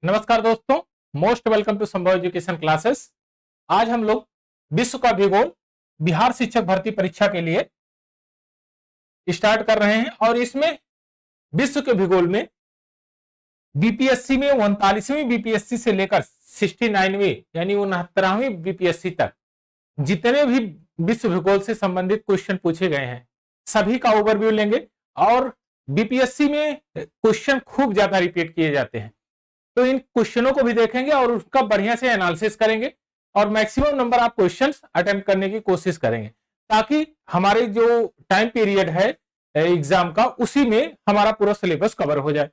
नमस्कार दोस्तों, most welcome to संभव एजुकेशन क्लासेस। आज हम लोग विश्व का भूगोल बिहार शिक्षक भर्ती परीक्षा के लिए स्टार्ट कर रहे हैं और इसमें विश्व के भूगोल में बीपीएससी में 39वीं बीपीएससी से लेकर 69वीं यानी 69वीं बीपीएससी तक जितने भी विश्व भूगोल से संबंधित क्वेश्चन पूछे गए हैं सभी का ओवरव्यू लेंगे। और बीपीएससी में क्वेश्चन खूब ज्यादा रिपीट किए जाते हैं, तो इन क्वेश्चनों को भी देखेंगे और उसका बढ़िया से एनालिसिस करेंगे और maximum number of questions attempt करने की कोशिश करेंगे ताकि हमारे जो टाइम पीरियड है एग्जाम का उसी में हमारा पूरा सिलेबस कवर हो जाए।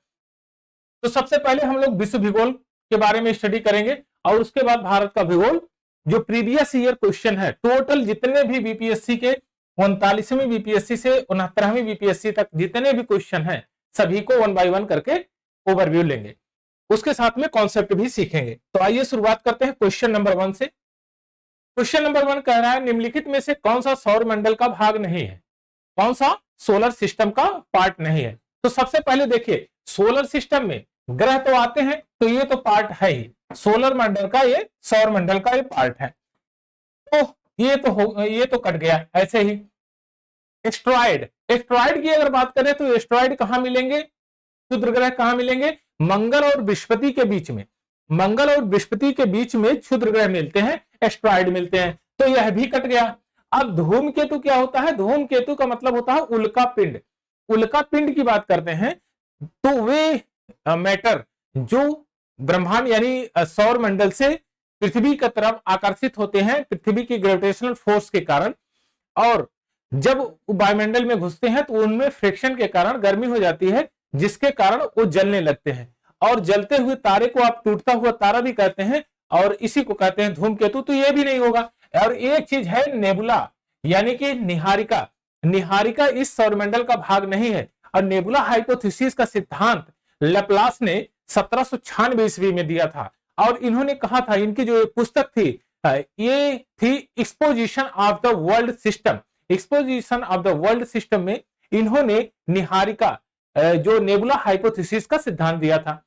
तो सबसे पहले हम लोग विश्व भूगोल के बारे में स्टडी करेंगे और उसके बाद भारत का भूगोल जो प्रीवियस ईयर क्वेश्चन है, टोटल जितने भी बीपीएससी के 39वीं बीपीएससी से 69वीं बीपीएससी तक जितने भी क्वेश्चन हैं सभी को 1 बाय 1 करके ओवरव्यू लेंगे, उसके साथ में कॉन्सेप्ट भी सीखेंगे। तो आइए शुरुआत करते हैं क्वेश्चन नंबर 1 से। क्वेश्चन नंबर 1 कह रहा है निम्नलिखित में से कौन सा सौर मंडल का भाग नहीं है, कौन सा सोलर सिस्टम का पार्ट नहीं है। तो सबसे पहले देखिए, सोलर सिस्टम में ग्रह तो आते हैं तो ये तो पार्ट है ही, सोलर मंडल का ये सौर मंडल का ये पार्ट है, तो ये तो कट गया। ऐसे ही एस्ट्रॉइड की अगर बात करें तो एस्ट्रॉइड कहां मिलेंगे, क्षुद्र ग्रह कहां मिलेंगे, मंगल और बृहस्पति के बीच में, मंगल और बृहस्पति के बीच में क्षुद्र ग्रह मिलते हैं, एस्ट्रॉइड मिलते हैं, तो यह भी कट गया। अब धूमकेतु क्या होता है, धूमकेतु का मतलब होता है उल्का पिंड। उल्का पिंड की बात करते हैं तो वे मैटर जो ब्रह्मांड यानी सौर मंडल से पृथ्वी की तरफ आकर्षित होते हैं पृथ्वी की ग्रेविटेशनल फोर्स के कारण, और जब वायुमंडल में घुसते हैं तो उनमें फ्रिक्शन के कारण गर्मी हो जाती है जिसके कारण वो जलने लगते हैं, और जलते हुए तारे को आप टूटता हुआ तारा भी कहते हैं और इसी को कहते हैं धूमकेतु। तो ये भी नहीं होगा। और एक चीज है नेबुला यानी कि निहारिका, निहारिका इस सौरमंडल का भाग नहीं है। और नेबुला हाइपोथेसिस का सिद्धांत लैप्लास ने 1796 ईस्वी में दिया था और इन्होंने कहा था, इनकी जो पुस्तक थी ये थी exposition of the world system. Exposition of the world system में इन्होंने निहारिका जो नेबुला हाइपोथेसिस का सिद्धांत दिया था।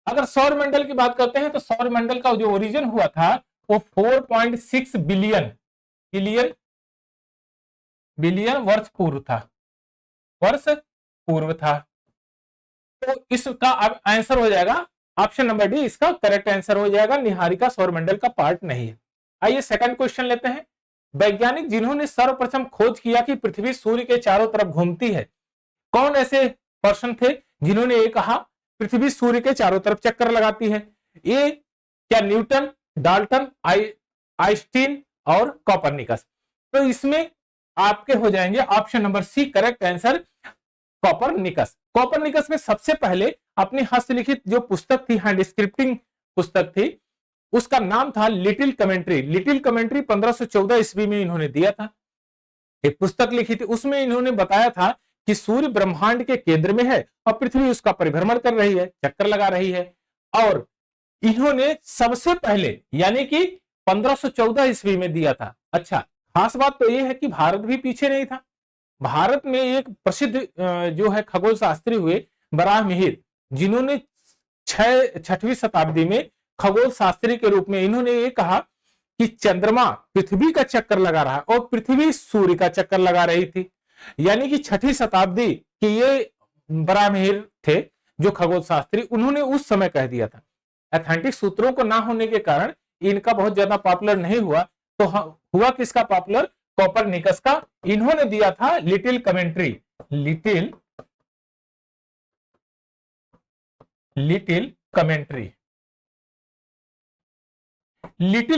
अगर सौर मंडल की बात करते हैं तो सौर मंडल का जो ओरिजिन हुआ था वो 4.6 बिलियन वर्ष पूर्व था। तो इसका अब आंसर हो जाएगा ऑप्शन नंबर डी, इसका करेक्ट आंसर हो जाएगा, निहारिका सौर मंडल का पार्ट नहीं है। आइए सेकंड क्वेश्चन लेते हैं। वैज्ञानिक जिन्होंने सर्वप्रथम खोज किया कि पृथ्वी सूर्य के चारों तरफ घूमती है, कौन ऐसे पर्सन थे जिन्होंने ये कहा पृथ्वी सूर्य के चारों तरफ चक्कर लगाती है। ये क्या न्यूटन, डाल्टन, आइंस्टीन और कोपरनिकस। तो इसमें आपके हो जाएंगे option number C correct answer, Copernicus. Copernicus में सबसे पहले अपनी हस्तलिखित जो पुस्तक थी, हैंड स्क्रिप्टिंग पुस्तक थी, उसका नाम था लिटिल कमेंट्री। लिटिल कमेंट्री 1514 ईस्वी में इन्होंने दिया था, एक पुस्तक लिखी थी। उसमें इन्होंने बताया था कि सूर्य ब्रह्मांड के केंद्र में है और पृथ्वी उसका परिभ्रमण कर रही है, चक्कर लगा रही है। और इन्होंने सबसे पहले यानी कि 1514 ईस्वी में दिया था। अच्छा, खास बात तो यह है कि भारत भी पीछे नहीं था। भारत में एक प्रसिद्ध जो है खगोल शास्त्री हुए बराहमिहिर, जिन्होंने 6वीं शताब्दी में खगोल शास्त्री के रूप में इन्होंने ये कहा कि चंद्रमा पृथ्वी का चक्कर लगा रहा है और पृथ्वी सूर्य का चक्कर लगा रही थी। यानी कि 6वीं शताब्दी के ये बराहमिहिर थे जो खगोल शास्त्री, उन्होंने उस समय कह दिया था। ऑथेंटिक सूत्रों को ना होने के कारण इनका बहुत ज्यादा पॉपुलर नहीं हुआ, तो हुआ किसका पॉपुलर, कोपरनिकस का। इन्होंने दिया था लिटिल कमेंट्री, लिटिल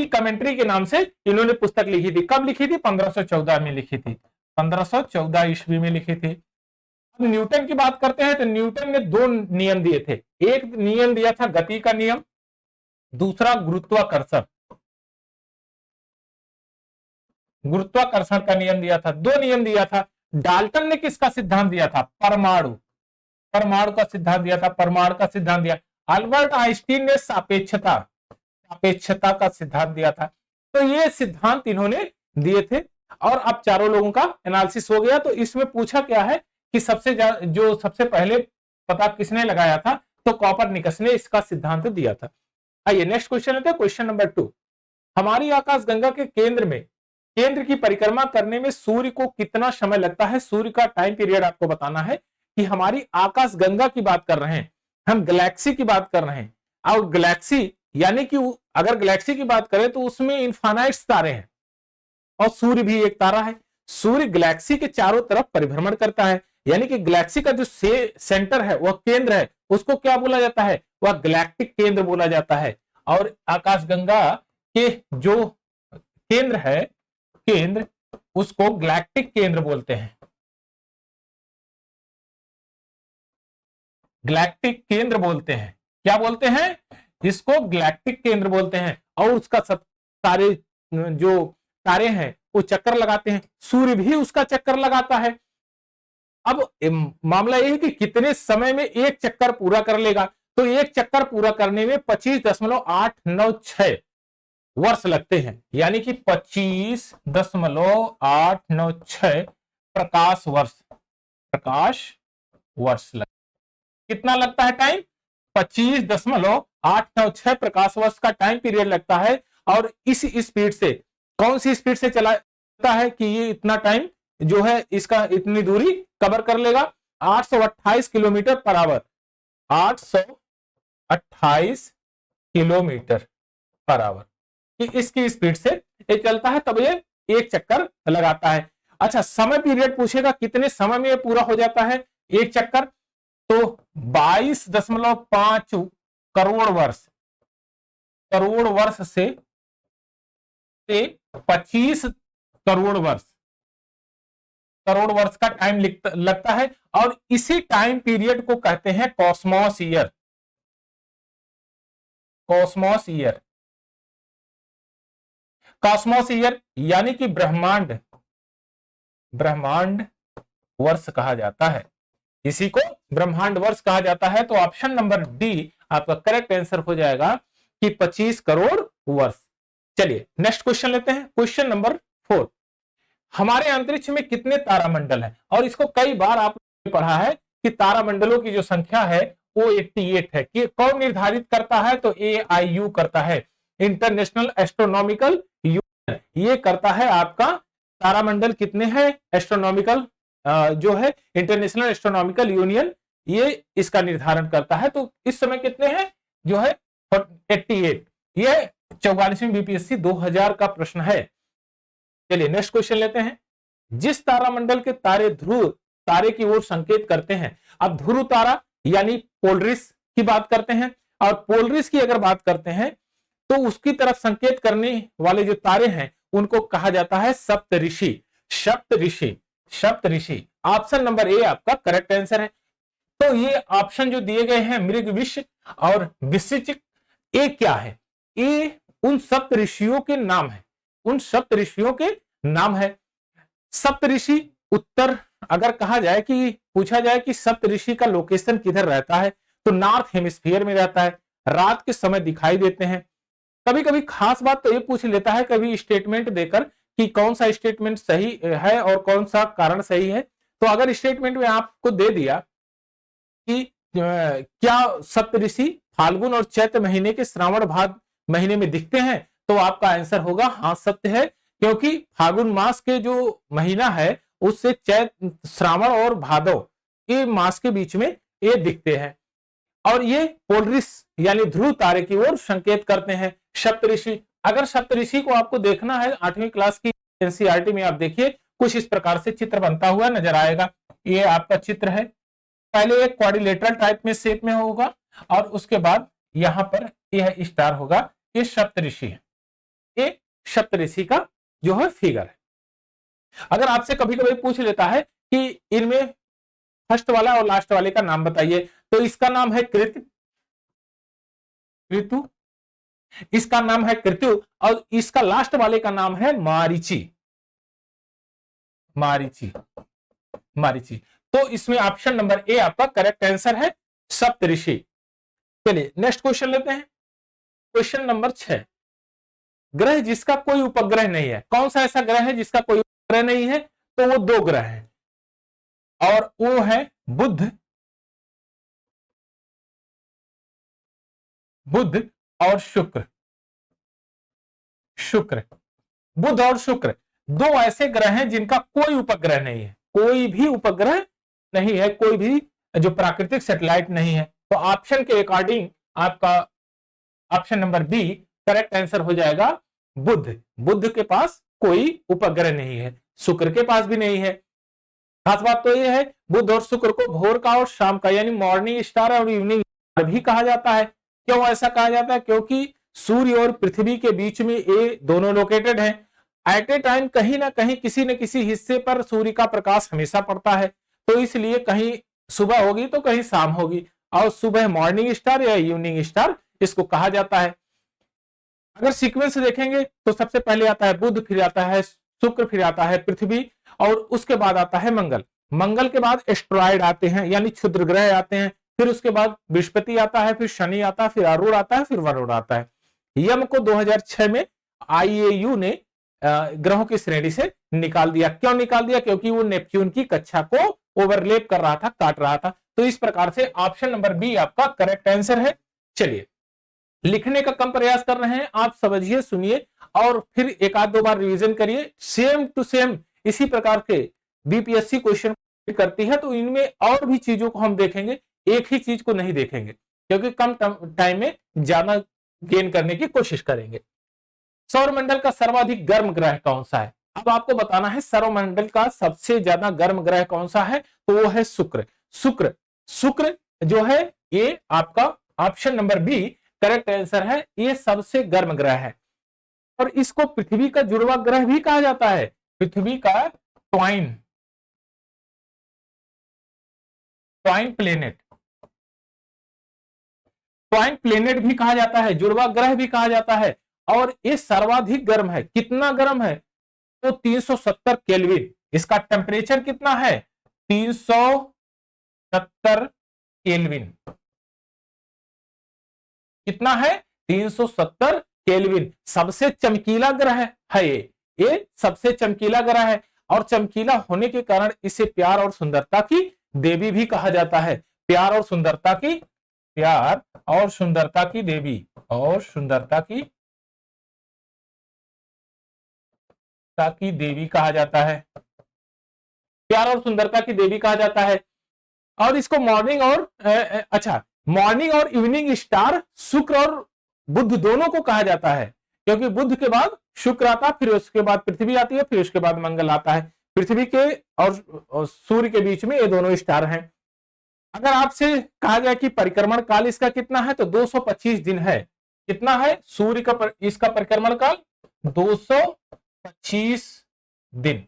कमेंट्री के नाम से इन्होंने पुस्तक लिखी थी। कब लिखी थी, 1514 में लिखी थी, 1514 ईस्वी में लिखी थी। अब न्यूटन की बात करते हैं तो न्यूटन ने 2 नियम दिए थे। एक नियम दिया था गति का नियम, दूसरा गुरुत्वाकर्षण का नियम दिया था। 2 नियम दिया था। डाल्टन ने किसका सिद्धांत दिया था, परमाणु का सिद्धांत दिया था, परमाणु का सिद्धांत दिया। अल्बर्ट आइंस्टीन ने सापेक्षता का सिद्धांत दिया था। तो ये सिद्धांत इन्होंने दिए थे और अब चारों लोगों का एनालिसिस हो गया। तो इसमें पूछा क्या है कि सबसे पहले पता किसने लगाया था, तो कॉपरनिकस ने इसका सिद्धांत दिया था। आइए नेक्स्ट क्वेश्चन लेते हैं, क्वेश्चन नंबर 2। हमारी आकाशगंगा के केंद्र की परिक्रमा करने में सूर्य को कितना समय लगता है? सूर्य का टाइम पीरियड आपको बताना है कि हमारी आकाशगंगा की बात कर रहे हैं, हम गैलेक्सी की बात कर रहे हैं। और गैलेक्सी यानी कि अगर गैलेक्सी की बात करें तो उसमें इनफाइनाइट तारे हैं और सूर्य भी एक तारा है। सूर्य गैलेक्सी के चारों तरफ परिभ्रमण करता है, यानी कि गैलेक्सी का जो सेंटर है, वह केंद्र है, उसको क्या बोला जाता है? वह गैलेक्टिक केंद्र बोला जाता है। और आकाशगंगा के जो केंद्र है, केंद्र, उसको गैलेक्टिक केंद्र बोलते हैं। गैलेक्टिक केंद्र बोलते हैं। क्या बोलते हैं? इसको गैलेक्टिक केंद्र बोलते हैं। और उसका सब सारे जो तारे हैं वो चक्कर लगाते हैं, सूर्य भी उसका चक्कर लगाता है। अब मामला यह है कि कितने समय में एक चक्कर पूरा कर लेगा। तो एक चक्कर पूरा करने में 25.896 वर्ष लगते हैं, यानी कि 25.896 प्रकाश वर्ष कितना लगता है टाइम? 25.896 प्रकाश वर्ष का टाइम पीरियड लगता है। और इस स्पीड से, कौन सी स्पीड से चलाता है कि ये इतना टाइम जो है इसका इतनी दूरी कवर कर लेगा? 828 kilometre per hour, 828 kilometre per hour इसकी स्पीड से ये चलता है, तब ये एक चक्कर लगाता है। अच्छा, समय पीरियड पूछेगा कितने समय में ये पूरा हो जाता है एक चक्कर? तो 22.5 करोड़ वर्ष से 25 करोड़ वर्ष का टाइम लगता है। और इसी टाइम पीरियड को कहते हैं Cosmos year. Cosmos year, Cosmos year यानी कि ब्रह्मांड वर्ष कहा जाता है, इसी को ब्रह्मांड वर्ष कहा जाता है। तो ऑप्शन नंबर डी आपका करेक्ट आंसर हो जाएगा कि 25 करोड़ वर्ष। चलिए नेक्स्ट क्वेश्चन लेते हैं, क्वेश्चन नंबर 4। हमारे अंतरिक्ष में कितने तारामंडल हैं? और इसको कई बार आपने पढ़ा है कि तारामंडलों की जो संख्या है वो 88 है। कि कौन निर्धारित करता है? तो AIU करता है, इंटरनेशनल एस्ट्रोनॉमिकल यूनियन। ये करता है आपका तारामंडल कितने हैं, एस्ट्रोनॉमिकल जो है इंटरनेशनल एस्ट्रोनॉमिकल यूनियन, ये इसका निर्धारण करता है। तो इस समय कितने हैं जो है 88। ये 44वीं BPSC 2000 का प्रश्न है। चलिए नेक्स्ट क्वेश्चन लेते हैं। जिस तारामंडल के तारे ध्रुव तारे की ओर संकेत करते हैं, अब ध्रुव तारा यानी पोलरिस की बात करते हैं, और पोलरिस की अगर बात करते हैं तो उसकी तरफ संकेत करने वाले जो तारे हैं उनको कहा जाता है सप्तऋषि। सप्तऋषि ऑप्शन नंबर ए आपका करेक्ट आंसर है। तो ये ऑप्शन जो दिए गए हैं मृगविष और वृश्चिक, ये क्या है? ये उन सप्तऋषियों के नाम है, उन सप्तऋषियों के नाम है। सप्तऋषि उत्तर, अगर कहा जाए कि पूछा जाए कि सप्तऋषि का लोकेशन किधर रहता है, तो नॉर्थ हेमिस्फीयर में रहता है, रात के समय दिखाई देते हैं। कभी कभी खास बात तो ये पूछ लेता है कभी स्टेटमेंट देकर कि कौन सा स्टेटमेंट सही है और कौन सा कारण सही है। तो अगर स्टेटमेंट में आपको दे दिया कि क्या सप्तऋषि फाल्गुन और चैत्र महीने के श्रावण भाद्र महीने में दिखते हैं, तो आपका आंसर होगा हाँ सत्य है, क्योंकि फाल्गुन मास के जो महीना है उससे चैत्र, श्रावण और भादव ये मास के बीच में ये दिखते हैं। और ये पोलरिस यानी ध्रुव तारे की ओर संकेत करते हैं। सप्तऋषि, अगर सप्तऋषि को आपको देखना है 8वीं क्लास की NCERT में, आप देखिए कुछ इस प्रकार से चित्र बनता हुआ नजर आएगा। ये आपका चित्र है, पहले एक क्वाड्रिलेटरल टाइप में शेप में होगा और उसके बाद यहां पर यह स्टार होगा। ये सप्तऋषि है, ये सप्तऋषि का जो है फिगर है। अगर आपसे कभी कभी पूछ लेता है कि इनमें फर्स्ट वाला और लास्ट वाले का नाम बताइए, तो इसका नाम है कृतु, इसका नाम है कृत्यु, और इसका लास्ट वाले का नाम है मारीची। तो इसमें ऑप्शन नंबर ए आपका करेक्ट आंसर है, सप्तऋषि। चलिए नेक्स्ट क्वेश्चन लेते हैं, क्वेश्चन नंबर 6। ग्रह जिसका कोई उपग्रह नहीं है, कौन सा ऐसा ग्रह है जिसका कोई उपग्रह नहीं है? तो वो 2 ग्रह हैं, और वो है बुध बुध और शुक्र। शुक्र, बुध और शुक्र दो ऐसे ग्रह हैं जिनका कोई उपग्रह नहीं है, कोई भी उपग्रह नहीं है, कोई भी जो प्राकृतिक सैटेलाइट नहीं है। तो ऑप्शन के अकॉर्डिंग आपका option number B correct answer हो जाएगा बुध। बुध के पास कोई उपग्रह नहीं है, शुक्र के पास भी नहीं है। खास बात तो यह है बुध और शुक्र को भोर का और शाम का यानी मॉर्निंग स्टार और इवनिंग स्टार भी कहा जाता है। क्यों ऐसा कहा जाता है? क्योंकि सूर्य और पृथ्वी के बीच में ये दोनों लोकेटेड हैं। एट ए टाइम कहीं ना कहीं किसी न किसी हिस्से पर सूर्य का प्रकाश हमेशा पड़ता है, तो इसलिए कहीं सुबह होगी तो कहीं शाम होगी, और सुबह मॉर्निंग स्टार या इवनिंग स्टार इसको कहा जाता है। अगर सीक्वेंस देखेंगे तो सबसे पहले आता है बुध, फिर आता है शुक्र, फिर आता है पृथ्वी, और उसके बाद आता है मंगल। मंगल के बाद एस्ट्रॉयड आते हैं यानी क्षुद्र ग्रह आते हैं, फिर उसके बाद बृहस्पति आता है, फिर शनि आता है, फिर अरुण आता है, फिर वरुण आता है। यम को 2006 में आईएयू ने ग्रहों की श्रेणी से निकाल दिया। क्यों निकाल दिया? क्योंकि वो नेपच्यून की कक्षा को ओवरलेप कर रहा था, काट रहा था। तो इस प्रकार से ऑप्शन नंबर बी आपका करेक्ट आंसर है। चलिए, लिखने का कम प्रयास कर रहे हैं, आप समझिए, सुनिए और फिर एक आध दो बार रिवीजन करिए। सेम टू सेम इसी प्रकार के बीपीएससी क्वेश्चन करती है, तो इनमें और भी चीजों को हम देखेंगे, एक ही चीज को नहीं देखेंगे, क्योंकि कम टाइम में ज्यादा गेन करने की कोशिश करेंगे। सौरमंडल का सर्वाधिक गर्म ग्रह कौन सा है? अब आपको बताना है सौरमंडल का सबसे ज्यादा गर्म ग्रह कौन सा है, तो वो है शुक्र। शुक्र शुक्र जो है ये आपका option number B correct answer है, ये सबसे गर्म ग्रह है। और इसको पृथ्वी का जुड़वा ग्रह भी कहा जाता है, पृथ्वी का ट्वाइन प्लेनेट, ट्वाइन प्लेनेट भी कहा जाता है, जुड़वा ग्रह भी कहा जाता है। और ये सर्वाधिक गर्म है। कितना गर्म है? तो 370 केल्विन। इसका टेम्परेचर कितना है? 370 केल्विन। कितना है? 370 केल्विन। सबसे चमकीला ग्रह है ये सबसे चमकीला ग्रह है, और चमकीला होने के कारण इसे प्यार और सुंदरता की देवी भी कहा जाता है। प्यार और सुंदरता की देवी, और सुंदरता की देवी कहा जाता है, प्यार और सुंदरता की देवी कहा जाता है। और इसको मॉर्निंग और इवनिंग स्टार शुक्र और बुध दोनों को कहा जाता है, क्योंकि बुध के बाद शुक्र आता है, फिर उसके बाद पृथ्वी आती है, फिर उसके बाद मंगल आता है। पृथ्वी के और सूर्य के बीच में ये दोनों स्टार हैं। अगर आपसे कहा जाए कि परिक्रमण काल इसका कितना है, तो 225 दिन है। कितना है सूर्य का इसका परिक्रमण काल? 225 दिन,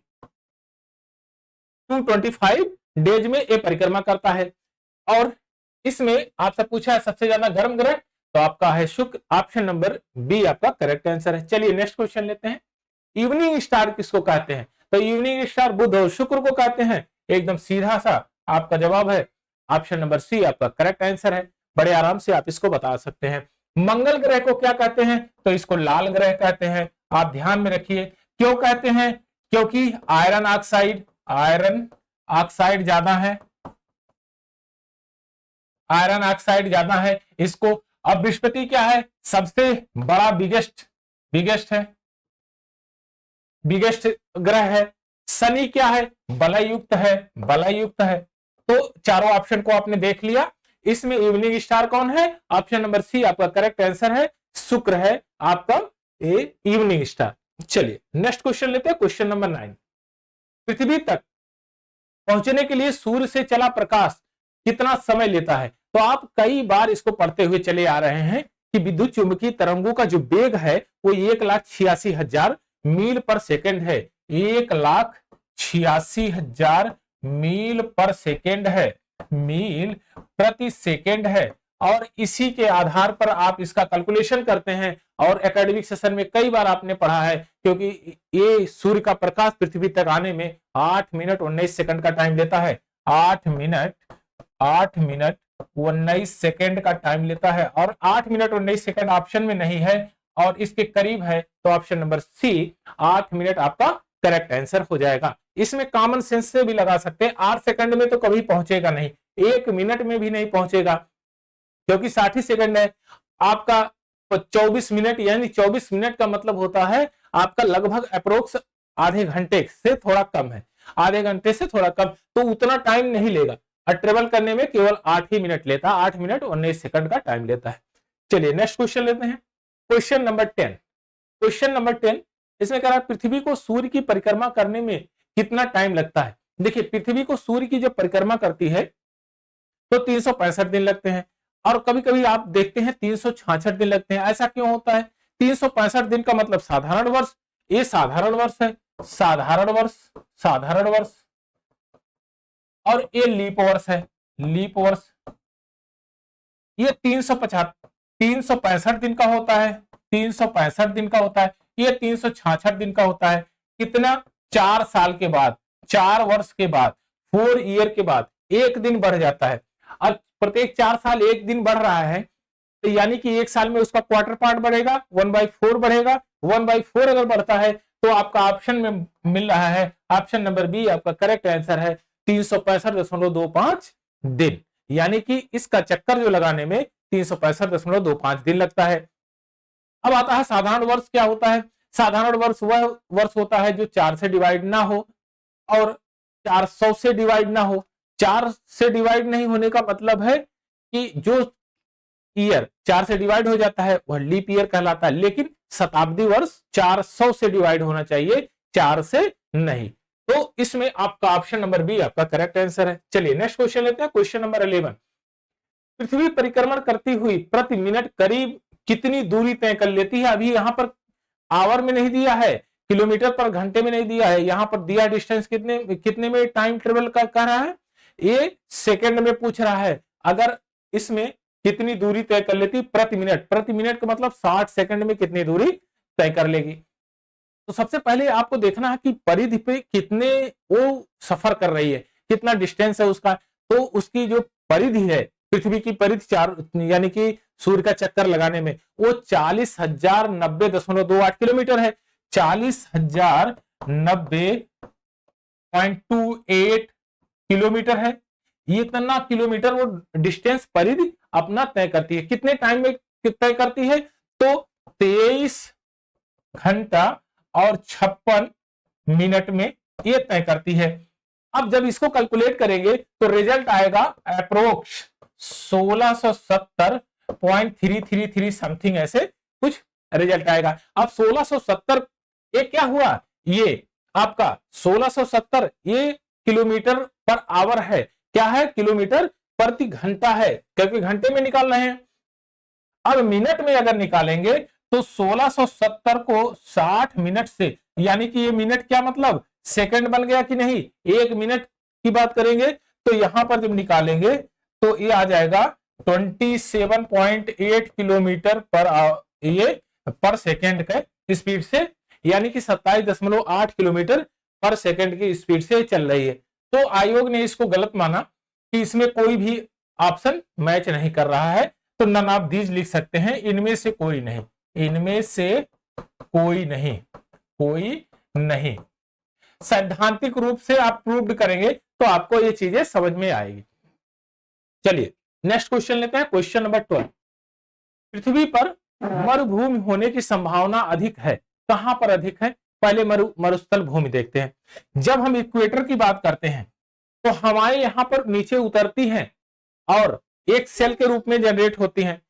225 डेज में ये परिक्रमा करता है। और इसमें आपसे पूछा है सबसे ज्यादा गर्म ग्रह, तो आपका है शुक्र। ऑप्शन नंबर बी आपका करेक्ट आंसर है। चलिए नेक्स्ट क्वेश्चन लेते हैं। इवनिंग स्टार किसको कहते हैं? तो इवनिंग स्टार बुध और शुक्र को कहते हैं। एकदम सीधा सा आपका जवाब है, ऑप्शन नंबर सी आपका करेक्ट आंसर है। बड़े आराम से आप इसको बता सकते हैं। मंगल ग्रह को क्या कहते हैं? तो इसको लाल ग्रह कहते हैं। आप ध्यान में रखिए, क्यों कहते हैं? क्योंकि आयरन ऑक्साइड ज्यादा है, आयरन ऑक्साइड ज्यादा है इसको। अब बृहस्पति क्या है? सबसे बड़ा बिगेस्ट ग्रह है। शनि क्या है? बलयुक्त है। तो चारों ऑप्शन को आपने देख लिया। इसमें इवनिंग स्टार कौन है? ऑप्शन नंबर सी आपका करेक्ट आंसर है, शुक्र है आपका इवनिंग स्टार। चलिए नेक्स्ट क्वेश्चन लेते हैं, क्वेश्चन नंबर 9। पृथ्वी तक पहुंचने के लिए सूर्य से चला प्रकाश कितना समय लेता है? तो आप कई बार इसको पढ़ते हुए चले आ रहे हैं कि विद्युत चुंबकीय तरंगों का जो वेग है वो 1,86,000 मील पर सेकंड है। 1,86,000 मील पर सेकंड है, मील प्रति सेकंड है। और इसी के आधार पर आप इसका कैलकुलेशन करते हैं, और एकेडमिक सेशन में कई बार आपने पढ़ा है, क्योंकि ये सूर्य का प्रकाश पृथ्वी तक आने में 8 मिनट 19 सेकंड का टाइम लेता है। 8 मिनट 19 सेकंड का टाइम लेता है, और 8 मिनट 19 सेकंड ऑप्शन में नहीं है और इसके करीब है, तो ऑप्शन नंबर सी 8 मिनट आपका करेक्ट आंसर हो जाएगा। इसमें कॉमन सेंस से भी लगा सकते हैं। 8 सेकंड में तो कभी पहुंचेगा नहीं, 1 मिनट में भी नहीं पहुंचेगा, क्योंकि 60 सेकंड है। आपका 24 मिनट, यानी 24 मिनट का मतलब होता है आपका लगभग अप्रोक्स आधे घंटे से थोड़ा कम है, आधे घंटे से थोड़ा कम, तो उतना टाइम नहीं लेगा। और ट्रेवल करने में केवल 8 ही मिनट लेता है, 8 मिनट 19 सेकंड का टाइम लेता है। चलिए नेक्स्ट क्वेश्चन लेते हैं, क्वेश्चन नंबर 10। क्वेश्चन नंबर 10 इसमें कह रहा है पृथ्वी को सूर्य की परिक्रमा करने में कितना टाइम लगता है। देखिए पृथ्वी को सूर्य की जब परिक्रमा करती है तो 365 दिन लगते हैं, और कभी कभी आप देखते हैं 366 दिन लगते हैं। ऐसा क्यों होता है? 365 दिन का मतलब साधारण वर्ष, ये साधारण वर्ष है, साधारण वर्ष, साधारण वर्ष, और ये लीप वर्ष है, लीप वर्ष। ये 365 दिन का होता है, 365 दिन का होता है, ये 366 दिन का होता है। कितना? 4 साल के बाद, 4 वर्ष के बाद, 4 ईयर के बाद एक दिन बढ़ जाता है। अब प्रत्येक 4 साल एक दिन बढ़ रहा है, तो यानी कि एक साल में उसका क्वार्टर पार्ट बढ़ेगा, 1/4 बढ़ेगा। 1/4 अगर बढ़ता है तो आपका ऑप्शन में मिल रहा है, ऑप्शन नंबर बी आपका करेक्ट आंसर है, 365.25 दिन। यानी कि इसका चक्कर जो लगाने में 365.25 दिन लगता है। अब आता है साधारण वर्ष क्या होता है। साधारण वर्ष वह वर्ष होता है जो 4 से डिवाइड ना हो और 400 से डिवाइड ना हो। 4 से डिवाइड नहीं होने का मतलब है कि जो ईयर 4 से डिवाइड हो जाता है वह लीप ईयर कहलाता है, लेकिन शताब्दी वर्ष 400 से डिवाइड होना चाहिए, 4 से नहीं। तो इसमें आपका ऑप्शन नंबर बी आपका करेक्ट आंसर है। चलिए नेक्स्ट क्वेश्चन लेते हैं, क्वेश्चन नंबर 11। पृथ्वी परिक्रमण करती हुई प्रति मिनट करीब कितनी दूरी तय कर लेती है। अभी यहां पर आवर में नहीं दिया है, किलोमीटर पर घंटे में नहीं दिया है, यहां पर दिया डिस्टेंस कितने में टाइम ट्रेवल कर रहा है, ये सेकंड में पूछ रहा है। अगर इसमें कितनी दूरी तय कर लेती प्रति मिनट, प्रति मिनट का मतलब 60 सेकंड में कितनी दूरी तय कर लेगी। तो सबसे पहले आपको देखना है कि परिधि पे कितने वो सफर कर रही है, कितना डिस्टेंस है उसका। तो उसकी जो परिधि है, पृथ्वी की परिधि 4 यानी कि सूर्य का चक्कर लगाने में, वो 40,090.28 किलोमीटर है। 40,090.28 किलोमीटर है। ये इतना किलोमीटर वो डिस्टेंस परिधि अपना तय करती है। कितने टाइम में तय करती है? तो 23 घंटा और 56 मिनट में ये तय करती है। अब जब इसको कैलकुलेट करेंगे तो रिजल्ट आएगा अप्रोक्स 1670.333 समथिंग, ऐसे कुछ रिजल्ट आएगा। अब 1670 ये क्या हुआ, ये आपका 1670 ये किलोमीटर पर आवर है। क्या है? किलोमीटर प्रति घंटा है, क्योंकि घंटे में निकाल रहे हैं। अब मिनट में अगर निकालेंगे तो 1670 को 60 मिनट से, यानी कि ये मिनट क्या मतलब सेकंड बन गया कि नहीं। 1 मिनट की बात करेंगे तो यहां पर जब निकालेंगे तो ये आ जाएगा 27.8 किलोमीटर पर सेकंड के स्पीड से, यानी कि 27.8 किलोमीटर पर सेकंड की स्पीड से चल रही है। तो आयोग ने इसको गलत माना कि इसमें कोई भी ऑप्शन मैच नहीं कर रहा है, तो नन ऑफ दीज लिख सकते हैं, इनमें से कोई नहीं, इनमें से कोई नहीं, कोई नहीं। सैद्धांतिक रूप से आप प्रूव्ड करेंगे तो आपको ये चीजें समझ में आएगी। चलिए नेक्स्ट क्वेश्चन लेते हैं, क्वेश्चन नंबर 12। पृथ्वी पर मरुभूमि होने की संभावना अधिक है, कहां पर अधिक है? पहले मरुस्थल भूमि देखते हैं। जब हम इक्वेटर की बात करते हैं तो हवाएं यहां पर नीचे उतरती हैं और एक सेल के रूप में जनरेट होती हैं।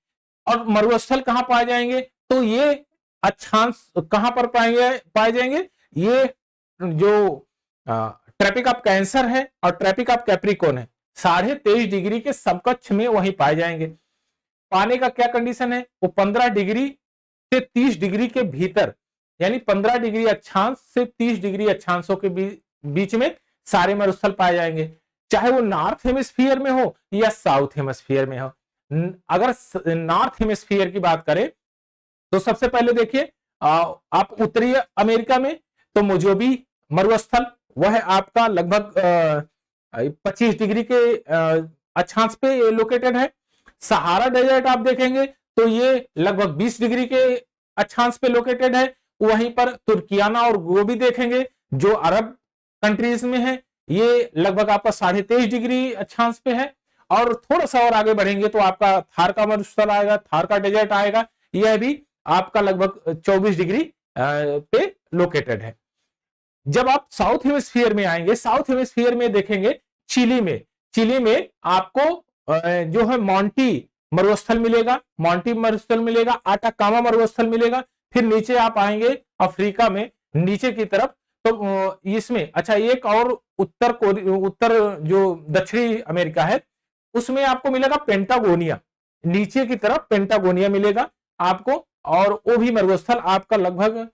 और मरुस्थल कहां पाए जाएंगे? तो ये अक्षांश कहां पर पाए जाएंगे? ये जो ट्रॉपिक ऑफ कैंसर है और ट्रॉपिक ऑफ कैप्रिकॉर्न है, 23.5 डिग्री के समकक्ष में वहीं पाए जाएंगे। पाने का क्या कंडीशन है? वो 15 डिग्री से 30 डिग्री के भीतर, यानी 15 डिग्री अक्षांश से 30 डिग्री अक्षांशों के बीच में सारे मरुस्थल पाए जाएंगे, चाहे वो नॉर्थ हेमिस्फीयर में हो या साउथ हेमिस्फीयर में हो। अगर नॉर्थ हेमिस्फीयर की बात करें तो सबसे पहले देखिए आप उत्तरी अमेरिका में तो मोजोबी मरुस्थल वह है आपका लगभग 25 डिग्री के अक्षांश पे लोकेटेड है। सहारा डेजर्ट आप देखेंगे तो ये लगभग 20 डिग्री के अक्षांश पे लोकेटेड है। वहीं पर तुर्कियाना और गोबी देखेंगे जो अरब कंट्रीज में है, ये लगभग आपका 23.5 डिग्री अक्षांश पे है। और थोड़ा सा और आगे बढ़ेंगे तो आपका थार का मरुस्थल आएगा, थार का डेजर्ट आएगा, यह भी आपका लगभग 24 डिग्री पे लोकेटेड है। जब आप साउथ हेमिस्फीयर में आएंगे, साउथ हेमिस्फीयर में देखेंगे चिली में आपको जो है मोंटी मरुस्थल मिलेगा, मोंटी मरुस्थल मिलेगा, आटाकामा मरुस्थल मिलेगा। फिर नीचे आप आएंगे अफ्रीका में नीचे की तरफ, तो इसमें अच्छा एक और उत्तर जो दक्षिणी अमेरिका है उसमें आपको मिलेगा पेंटागोनिया, नीचे की तरफ पेंटागोनिया मिलेगा आपको, और वो भी मरुस्थल आपका लगभग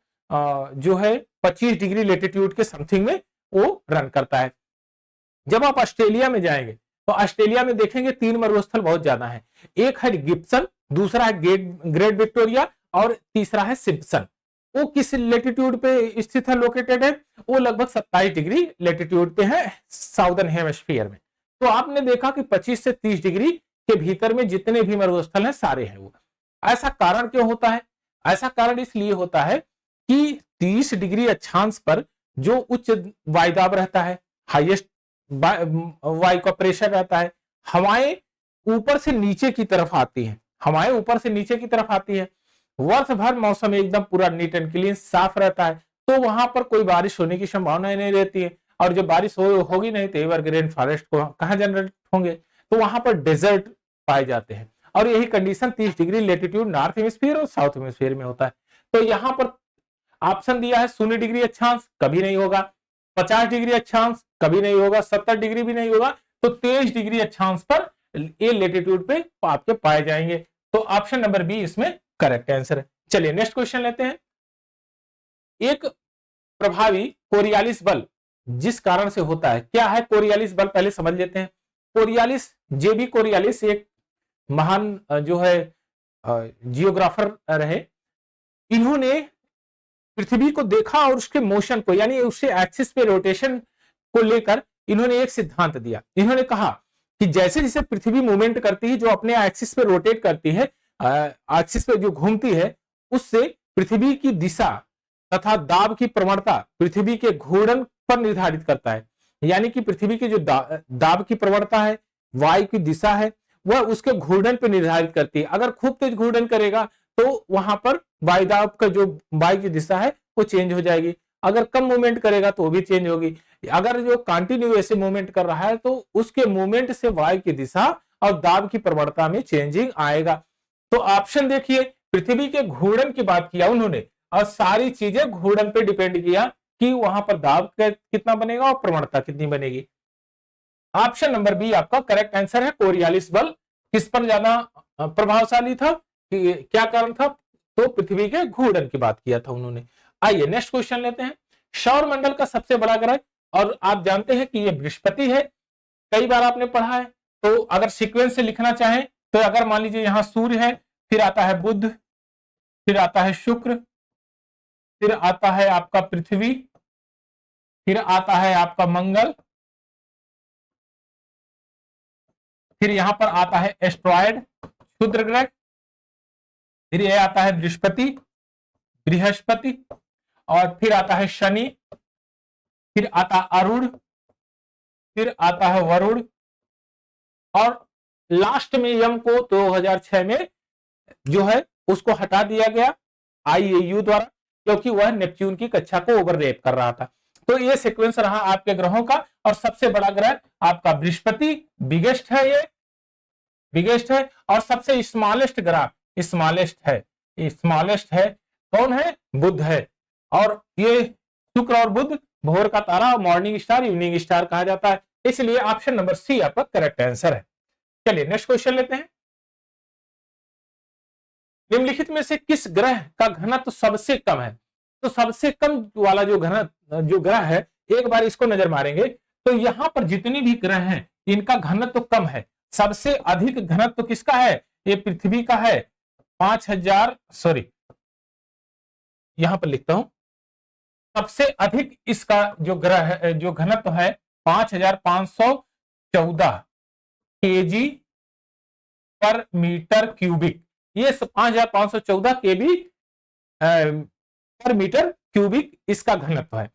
जो है 25 डिग्री लेटीट्यूड के समथिंग में वो रन करता है। जब आप ऑस्ट्रेलिया में जाएंगे तो ऑस्ट्रेलिया में देखेंगे 3 मरुस्थल बहुत ज्यादा है, एक है गिब्सन, दूसरा है ग्रेट विक्टोरिया और तीसरा है सिम्पसन। वो किस लेटीट्यूड पे स्थित है, लोकेटेड है, वो लगभग 27 डिग्री लेटीट्यूड पे है साउदर्न हेमिस्फीयर में। तो आपने देखा कि 25 से 30 डिग्री के भीतर में जितने भी मरुस्थल हैं सारे हैं वो। ऐसा कारण क्यों होता है? ऐसा कारण इसलिए होता है कि 30 डिग्री अक्षांश पर जो उच्च वायुदाब रहता है, हाईएस्ट वायु का प्रेशर रहता है, हवाएं ऊपर से नीचे की तरफ आती हैं, हवाएं ऊपर से नीचे की तरफ आती है, वर्ष भर मौसम एकदम पूरा नीट एंड क्लीन साफ रहता है, तो वहां पर कोई बारिश होने की संभावना नहीं रहती है। और जब बारिश होगी नहीं तो एवरग्रीन फॉरेस्ट को कहां जनरेट होंगे, तो वहां पर डेजर्ट पाए जाते हैं। और यही condition 30 degree latitude north hemisphere और साउथ हेमिस्फीयर में होता है। तो यहां पर ऑप्शन दिया है 0 डिग्री अक्षांश कभी नहीं होगा, 50 डिग्री अक्षांश कभी नहीं होगा, 70 डिग्री भी नहीं होगा, तो 23 डिग्री अक्षांश पर ये लेटीट्यूड पे आपके पाए जाएंगे। तो ऑप्शन नंबर बी इसमें करेक्ट आंसर है। चलिए नेक्स्ट क्वेश्चन लेते हैं। एक प्रभावी कोरियालिस बल जिस कारण से होता है, क्या है कोरियालिस बल पहले समझ लेते हैं। कोरियालिस, जेबी कोरियालिस एक महान जो है जियोग्राफर रहे। इन्होंने पृथ्वी को देखा और उसके मोशन को, यानी उसके एक्सिस पे रोटेशन को लेकर इन्होंने एक सिद्धांत दिया। इन्होंने कहा कि जैसे जैसे पृथ्वी मूवमेंट करती है, जो अपने एक्सिस पे रोटेट करती है, एक्सिस पे जो घूमती है, उससे पृथ्वी की दिशा तथा दाब की प्रवणता पृथ्वी के घूर्णन पर निर्धारित करता है। यानी कि पृथ्वी की जो दाब की प्रवणता है, वायु की दिशा है, वह उसके घूर्णन पर निर्धारित करती है। अगर खूब तेज घूर्णन करेगा तो वहां पर वायुदाब का जो वायु की दिशा है वो चेंज हो जाएगी, अगर कम मूवमेंट करेगा तो वो भी चेंज होगी। अगर जो कंटिन्यू ऐसे मूवमेंट कर रहा है तो उसके मूवमेंट से वायु की दिशा और दाब की प्रवणता में चेंजिंग आएगा। तो ऑप्शन देखिए, पृथ्वी के घूर्णन की बात किया उन्होंने और सारी चीजें घूर्णन पे डिपेंड किया कि वहां पर दाब कितना बनेगा और प्रवणता कितनी बनेगी। ऑप्शन नंबर बी आपका करेक्ट आंसर है। कोरियालिस बल किस पर ज्यादा प्रभावशाली था, कि क्या कारण था, तो पृथ्वी के घूर्णन की बात किया था उन्होंने। आइए नेक्स्ट क्वेश्चन लेते हैं। सौर मंडल का सबसे बड़ा ग्रह, और आप जानते हैं कि यह बृहस्पति है, कई बार आपने पढ़ा है। तो अगर सीक्वेंस से लिखना चाहें तो अगर मान लीजिए यहां सूर्य है, फिर आता है बुध, फिर आता है शुक्र, फिर आता है आपका पृथ्वी, फिर आता है आपका मंगल, फिर यहां पर आता है एस्ट्रॉयड क्षुद्र ग्रह, फिर यह आता है बृहस्पति, और फिर आता है शनि, फिर आता अरुण, फिर आता है वरुण, और लास्ट में यम को 2006 में जो है उसको हटा दिया गया IAU द्वारा, क्योंकि वह नेपच्यून की कक्षा को ओवरलैप कर रहा था। तो ये सीक्वेंस रहा आपके ग्रहों का, और सबसे बड़ा ग्रह आपका बृहस्पति बिगेस्ट है, ये बिगेस्ट है, और सबसे स्मॉलेस्ट ग्रह स्मॉलेस्ट है कौन है, बुध है। और ये शुक्र और बुध भोर का तारा, मॉर्निंग स्टार, इवनिंग स्टार कहा जाता है, इसलिए ऑप्शन नंबर सी आपका करेक्ट आंसर है। चलिए नेक्स्ट क्वेश्चन लेते हैं। निम्नलिखित में से किस ग्रह का घनत्व सबसे कम है। तो सबसे कम वाला जो ग्रह है, एक बार इसको नजर मारेंगे तो यहां पर जितनी भी ग्रह हैं इनका घनत्व कम है। सबसे अधिक घनत्व किसका है, ये पृथ्वी का है 5000, सॉरी यहां पर लिखता हूं, सबसे अधिक इसका जो ग्रह है, जो घनत्व है 5514 kg पर मीटर क्यूबिक। ये 5514 kg पर मीटर क्यूबिक इसका घनत्व है।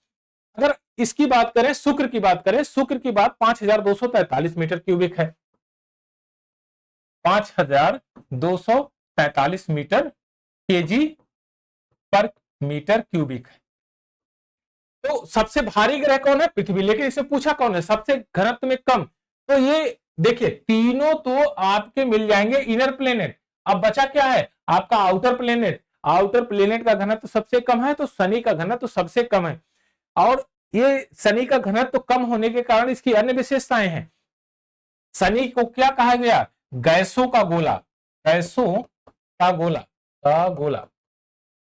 अगर इसकी बात करें, शुक्र की बात करें, शुक्र की बात 5243 मीटर क्यूबिक है। 5243 मीटर केजी पर मीटर क्यूबिक है। तो सबसे भारी ग्रह कौन है? पृथ्वी। लेकिन इसे पूछा कौन है सबसे घनत्व में कम? तो ये देखिए तीनों तो आपके मिल जाएंगे इनर प्लेनेट। अब बचा क्या है आपका आउटर प्लेनेट। आउटर प्लेनेट का घनत्व सबसे कम है तो शनि का घनत्व सबसे कम है। और ये शनि का घनत्व कम होने के कारण इसकी अन्य विशेषताएं हैं। शनि को क्या कहा गया? गैसों का गोला। गैसों का गोला,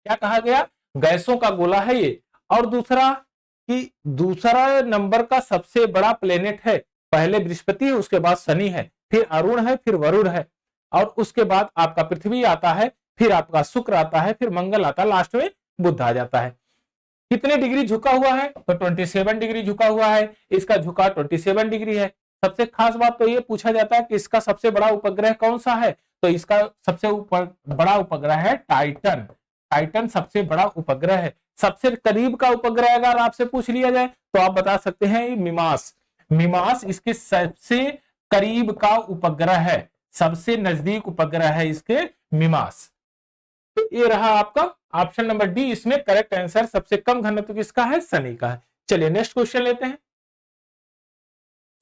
क्या कहा गया? गैसों का गोला है ये। और दूसरा कि दूसरा नंबर का सबसे बड़ा प्लेनेट है। पहले बृहस्पति है, उसके बाद शनि है, फिर अरुण है, फिर वरुण है, और उसके बाद आपका पृथ्वी आता है, फिर आपका शुक्र आता है, फिर मंगल आता है, लास्ट में बुध आ जाता है। कितने डिग्री झुका हुआ है? तो 27 डिग्री झुका हुआ है। इसका झुकाव 27 डिग्री है। सबसे खास बात तो ये पूछा जाता है कि इसका सबसे बड़ा उपग्रह कौन सा है? तो इसका सबसे बड़ा उपग्रह है टाइटन। टाइटन सबसे बड़ा उपग्रह है। सबसे करीब का उपग्रह अगर आपसे पूछ लिया जाए तो आप बता सकते हैं मिमास। मिमास इसके सबसे करीब का उपग्रह है, सबसे नजदीक उपग्रह है इसके मिमास। तो ये रहा आपका ऑप्शन नंबर डी, इसमें करेक्ट आंसर सबसे कम घनत्व किसका है? शनि का है। चलिए नेक्स्ट क्वेश्चन लेते हैं।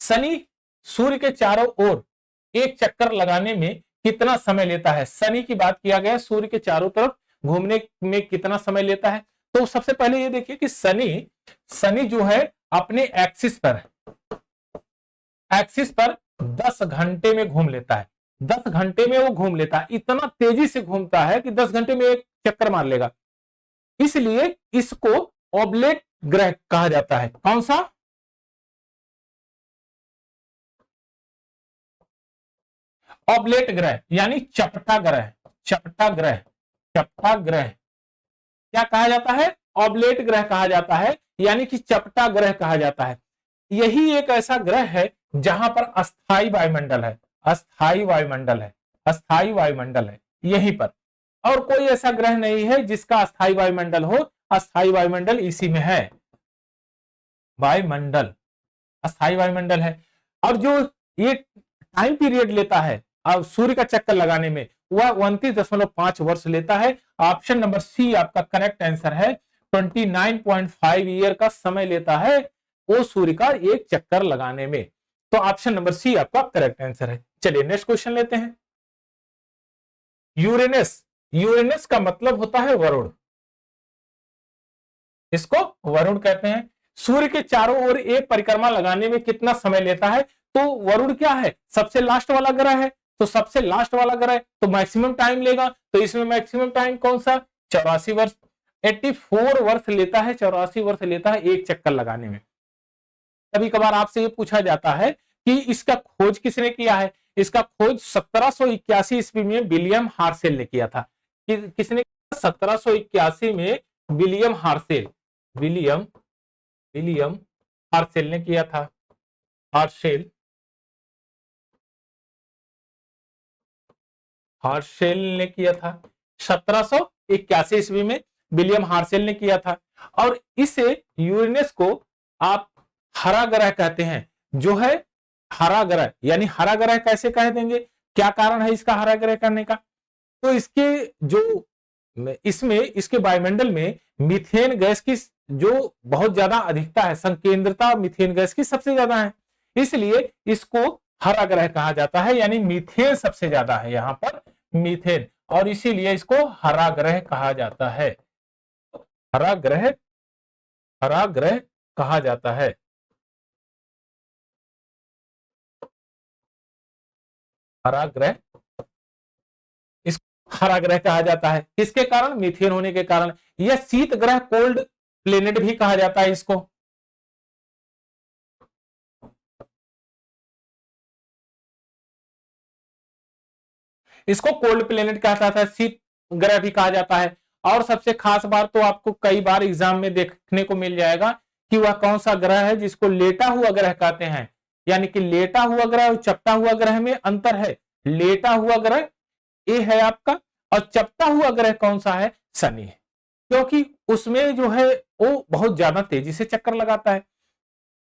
शनि सूर्य के चारों ओर एक चक्कर लगाने में कितना समय लेता है? शनि की बात किया गया, सूर्य के चारों तरफ घूमने में कितना समय लेता है? तो सबसे पहले ये देखिए कि शनि जो है अपने एक्सिस पर 10 घंटे में घूम लेता है। 10 घंटे में वो घूम लेता है। इतना तेजी से घूमता है कि 10 घंटे में एक चक्कर मार लेगा। इसलिए इसको ऑब्लेट ग्रह कहा जाता है। कौन सा? ऑब्लेट ग्रह यानी चपटा ग्रह। चपटा ग्रह, चपटा ग्रह क्या कहा जाता है? ऑब्लेट ग्रह कहा जाता है, यानी कि चपटा ग्रह कहा जाता है। यही एक ऐसा ग्रह है जहां पर अस्थाई वायुमंडल है। अस्थाई वायुमंडल है, अस्थाई वायुमंडल है यहीं पर। और कोई ऐसा ग्रह नहीं है जिसका अस्थाई वायुमंडल हो। अस्थाई वायुमंडल इसी में है। वायुमंडल, अस्थाई वायुमंडल है। और जो ये टाइम पीरियड लेता है अब सूर्य का चक्कर लगाने में, वह 29.5 वर्ष लेता है। ऑप्शन नंबर सी आपका करेक्ट आंसर है। 29.5 ईयर का समय लेता है वो सूर्य का एक चक्कर लगाने में। तो ऑप्शन नंबर सी आपका करेक्ट आंसर है। चलिए नेक्स्ट क्वेश्चन लेते हैं। यूरेनस, यूरेनस का मतलब होता है वरुण। इसको वरुण कहते हैं। सूर्य के चारों ओर एक परिक्रमा लगाने में कितना समय लेता है? तो वरुण क्या है? सबसे लास्ट वाला ग्रह है। तो सबसे लास्ट वाला ग्रह तो मैक्सिमम टाइम लेगा। तो इसमें मैक्सिमम टाइम कौन सा? 84 वर्ष। 84 वर्ष लेता है, 84 वर्ष लेता है एक चक्कर लगाने में। कभी कभार आपसे ये पूछा जाता है कि इसका खोज किसने किया है? इसका खोज 1781 ईस्वी में विलियम हार्सेल ने किया था। किसने? 1781 में विलियम हार्सेल, विलियम हार्सेल ने किया था। हार्सेल ने किया था 1781 ईस्वी में विलियम हार्सेल ने किया था। और इसे यूरेनस को आप हरा ग्रह कहते हैं। जो है हरा ग्रह, यानी हरा ग्रह कैसे कह देंगे? क्या कारण है इसका हरा ग्रह करने का? तो इसके वायुमंडल में मीथेन गैस की जो बहुत ज्यादा अधिकता है, संकेंद्रता मीथेन गैस की सबसे ज्यादा है, इसलिए इसको हरा ग्रह कहा जाता है। यानी मीथेन सबसे ज्यादा है यहां पर, मीथेन, और इसीलिए इसको हरा ग्रह कहा जाता है। हरा ग्रह, हरा ग्रह कहा जाता है। हरा ग्रह, इसको हरा ग्रह कहा जाता है। किसके कारण? मीथेन होने के कारण। यह शीत ग्रह, कोल्ड प्लेनेट भी कहा जाता है इसको। इसको कोल्ड प्लेनेट कहा जाता है, शीत ग्रह भी कहा जाता है। और सबसे खास बात तो आपको कई बार एग्जाम में देखने को मिल जाएगा कि वह कौन सा ग्रह है जिसको लेटा हुआ ग्रह कहते हैं। यानी कि लेटा हुआ ग्रह और चपटा हुआ ग्रह में अंतर है। लेटा हुआ ग्रह ये है आपका, और चपटा हुआ ग्रह कौन सा है? शनि है। क्योंकि उसमें जो है वो बहुत ज्यादा तेजी से चक्कर लगाता है,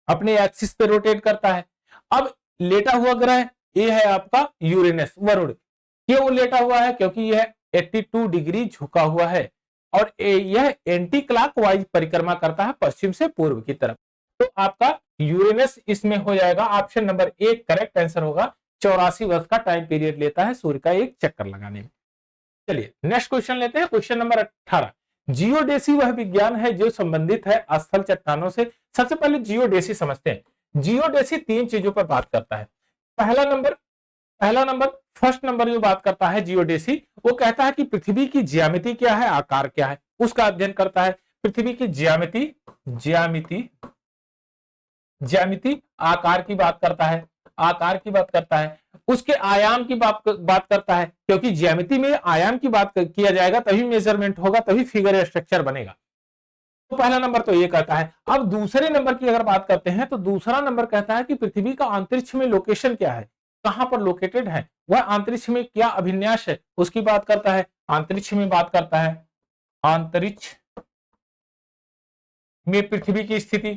अपने एक्सिस पे रोटेट करता है। अब लेटा हुआ ग्रह ये है आपका यूरेनस, वरुण। क्यों लेटा हुआ है? क्योंकि यह 82 डिग्री झुका हुआ है और यह एंटी क्लॉकवाइज परिक्रमा करता है पश्चिम से पूर्व की तरफ। तो आपका यूरेनस इसमें हो जाएगा ऑप्शन नंबर 1 करेक्ट आंसर होगा। 84 वर्ष का टाइम पीरियड लेता है सूर्य का एक चक्कर लगाने में। चलिए नेक्स्ट क्वेश्चन लेते हैं, क्वेश्चन नंबर 18। जियोडेसी वह विज्ञान है जो संबंधित है स्थल चट्टानों से। सबसे पहले जियोडेसी समझते हैं। जियोडेसी 3 चीजों पर बात करता है। पहला नंबर फर्स्ट नंबर जो बात करता है जियोडेसी, वो कहता है कि पृथ्वी की ज्यामिति क्या है, आकार क्या है, उसका अध्ययन करता है। पृथ्वी की ज्यामिति आकार की बात करता है, उसके आयाम की बात करता है, क्योंकि ज्यामिति में आयाम की बात किया जाएगा तभी मेजरमेंट होगा, तभी फिगर या स्ट्रक्चर बनेगा। तो पहला नंबर तो ये कहता है। अब दूसरे नंबर की अगर बात करते हैं तो दूसरा नंबर कहता है कि पृथ्वी का अंतरिक्ष में लोकेशन क्या है, कहां पर लोकेटेड है, वह अंतरिक्ष में क्या अभिन्यास है, उसकी बात करता है। अंतरिक्ष में बात करता है, अंतरिक्ष में पृथ्वी की स्थिति।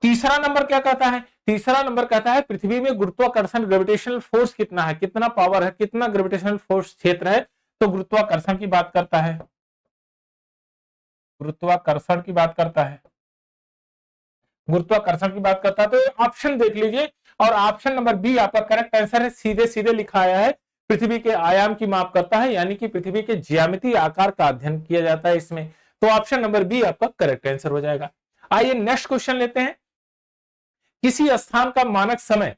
तीसरा नंबर क्या कहता है? तीसरा नंबर कहता है पृथ्वी में गुरुत्वाकर्षण ग्रेविटेशनल फोर्स कितना है, कितना पावर है, कितना ग्रेविटेशनल फोर्स क्षेत्र है। तो गुरुत्वाकर्षण की बात करता है, गुरुत्वाकर्षण की बात करता है। तो ऑप्शन देख लीजिए और ऑप्शन नंबर बी आपका करेक्ट आंसर है। सीधे सीधे लिखा आया है, पृथ्वी के आयाम की माप करता है, यानी कि पृथ्वी के ज्यामितीय आकार का अध्ययन किया जाता है इसमें। तो ऑप्शन नंबर बी आपका करेक्ट आंसर हो जाएगा। आइए नेक्स्ट क्वेश्चन लेते हैं। किसी स्थान का मानक समय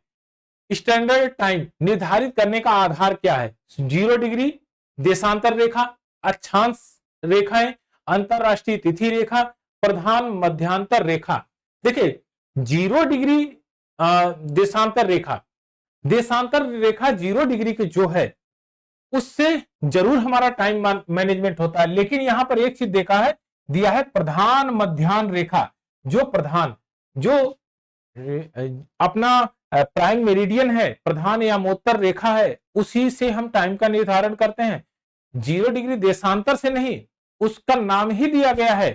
स्टैंडर्ड टाइम निर्धारित करने का आधार क्या है? 0 डिग्री, देशांतर रेखा, अक्षांश रेखाएं, अंतरराष्ट्रीय तिथि रेखा, प्रधान मध्यांतर रेखा। देखिए 0 डिग्री देशांतर रेखा 0 डिग्री की जो है उससे जरूर हमारा टाइम मैनेजमेंट होता है, लेकिन यहां पर एक चीज दिया है प्रधान मध्यान्ह रेखा। जो अपना प्राइम मेरिडियन है, प्रधान या मोत्तर रेखा है, उसी से हम टाइम का निर्धारण करते हैं। 0 डिग्री देशांतर से नहीं, उसका नाम ही दिया गया है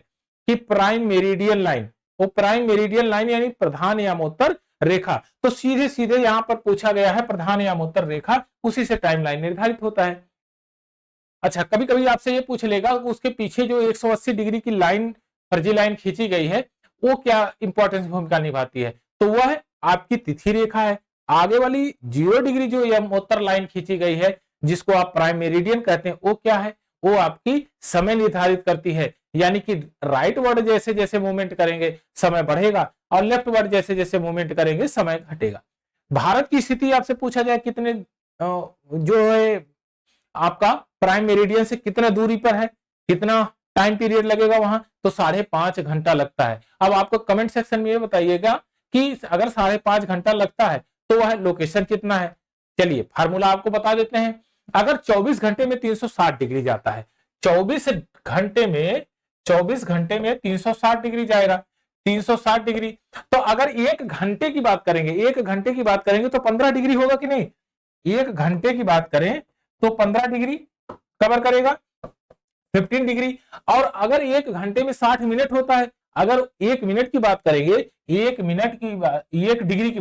कि प्राइम मेरिडियन लाइन। वो प्राइम मेरिडियन लाइन यानी प्रधान या मोत्तर रेखा। तो सीधे सीधे यहां पर पूछा गया है प्रधान या मोत्तर रेखा, उसी से टाइम लाइन निर्धारित होता है। अच्छा, कभी कभी आपसे ये पूछ लेगा उसके पीछे जो 180 डिग्री की लाइन, फर्जी लाइन खींची गई है, वो क्या इंपॉर्टेंस भूमिका निभाती है? तो वह आपकी तिथि रेखा है। आगे वाली 0 डिग्री जो यमोत्तर लाइन खींची गई है, जिसको आप प्राइम मेरिडियन कहते हैं, वो क्या है? वो आपकी समय निर्धारित करती है, यानी कि राइट वर्ड जैसे जैसे मूवमेंट करेंगे समय बढ़ेगा और लेफ्ट वर्ड जैसे जैसे मूवमेंट करेंगे समय घटेगा। भारत की स्थिति आपसे पूछा जाए कितने जो है आपका प्राइम मेरिडियन से कितना दूरी पर है, कितना टाइम पीरियड लगेगा वहां? तो 5.5 घंटा लगता है। अब आपको कमेंट सेक्शन में ये बताइएगा कि अगर 5.5 घंटा लगता है तो वह लोकेशन कितना है। चलिए फार्मूला आपको बता देते हैं। अगर 24 घंटे में 360 डिग्री जाता है, 24 घंटे में 360 डिग्री जाएगा, 360 डिग्री। तो अगर 1 घंटे की बात करेंगे तो 15 डिग्री होगा कि नहीं? 1 घंटे की बात करें तो 15 डिग्री कवर करेगा, 15 डिग्री। और अगर 1 घंटे में 60 मिनट होता है, अगर 1 मिनट की बात करेंगे, 1 डिग्री की